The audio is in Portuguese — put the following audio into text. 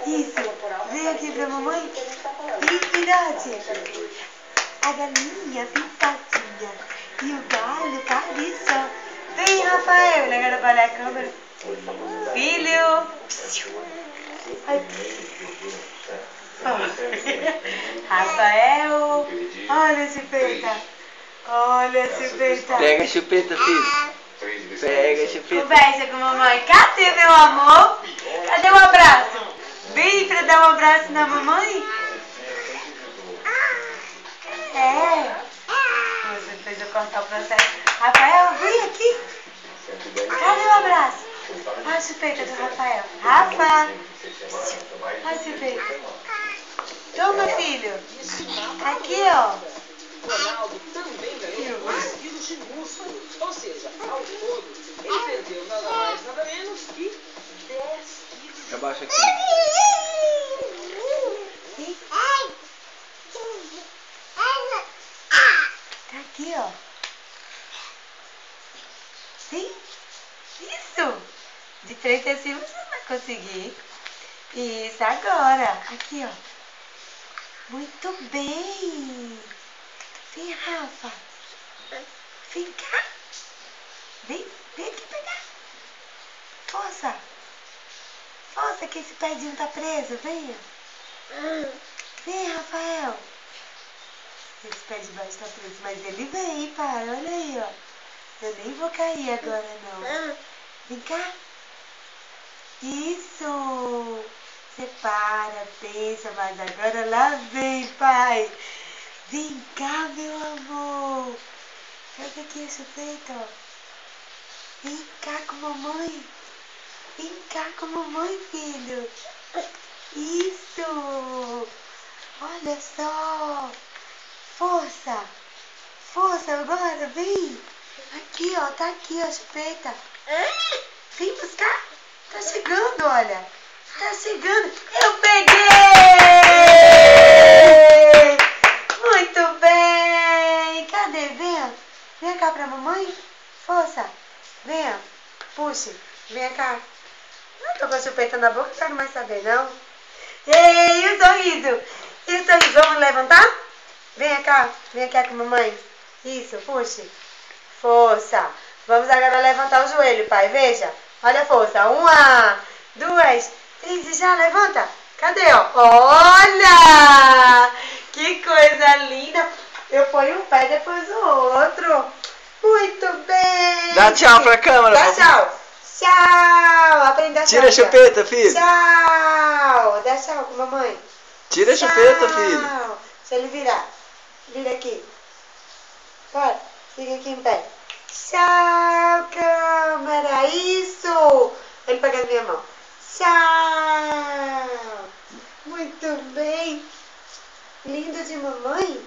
Isso. Vem aqui pra mamãe. Ih, filhote. A galinha pintadinha e o galho cariçó. Vem, Rafael. Ele agora vai olhar a câmera. Filho. Ai. Rafael. Olha esse peita. Olha esse peita. Pega a chupeta, filho. Pega a chupeta. Conversa com a mamãe. Cadê, meu amor? Cadê o abraço? Vem pra dar um abraço na mamãe? É. Você fez eu cortar o processo. Rafael, vem aqui. Cadê o abraço? Olha a chupeta do Rafael. Rafa. Olha a chupeta. Toma, filho. Aqui, ó. Ronaldo também ganhou 2 quilos de músculo. Ou seja, ao todo, ele perdeu nada mais, nada menos que 10 quilos. Abaixa aqui. Tá aqui, ó. Sim? Isso! De frente assim você não vai conseguir. Isso, agora. Aqui, ó. Muito bem. Vem, Rafa. Vem cá. Vem aqui pegar. Força. Força que esse pezinho tá preso. Venha. Vem, Rafael. Esse pé de baixo tá preso. Mas ele vem, pai. Olha aí, ó. Eu nem vou cair agora, não. Vem cá. Isso. Você para, pensa, mas agora lá vem, pai. Vem cá, meu amor. Pega aqui esse peito, ó. Vem cá com mamãe. Vem cá com mamãe, filho. Isso. Olha só. Força. Força agora, vem. Aqui, ó. Tá aqui, ó, a chupeta. Vem buscar. Tá chegando, olha. Tá chegando. Eu peguei! Muito bem. Cadê? Venha. Vem cá pra mamãe. Força. Venha. Puxe. Vem cá. Não tô com a chupeta na boca, quero mais saber, não. Ei, e o sorriso? E o sorriso? Vamos levantar? Vem cá. Vem cá com a mamãe. Isso, puxe. Força. Vamos agora levantar o joelho, pai. Veja. Olha a força. 1, 2, 3 e já levanta. Cadê, ó? Olha! Que coisa linda. Eu ponho um pé depois o outro. Muito bem. Dá tchau pra câmera. Dá tchau. Tchau. Aprenda a tchau. Tira a chupeta, filho. Tchau. Dá tchau com a mamãe. Tira a chupeta, Tchau. filho. Deixa ele virar. Vira aqui. Bora. Fica aqui em pé. Tchau, câmera. Isso. Ele pega na minha mão. Tchau. Muito bem. Lindo de mamãe.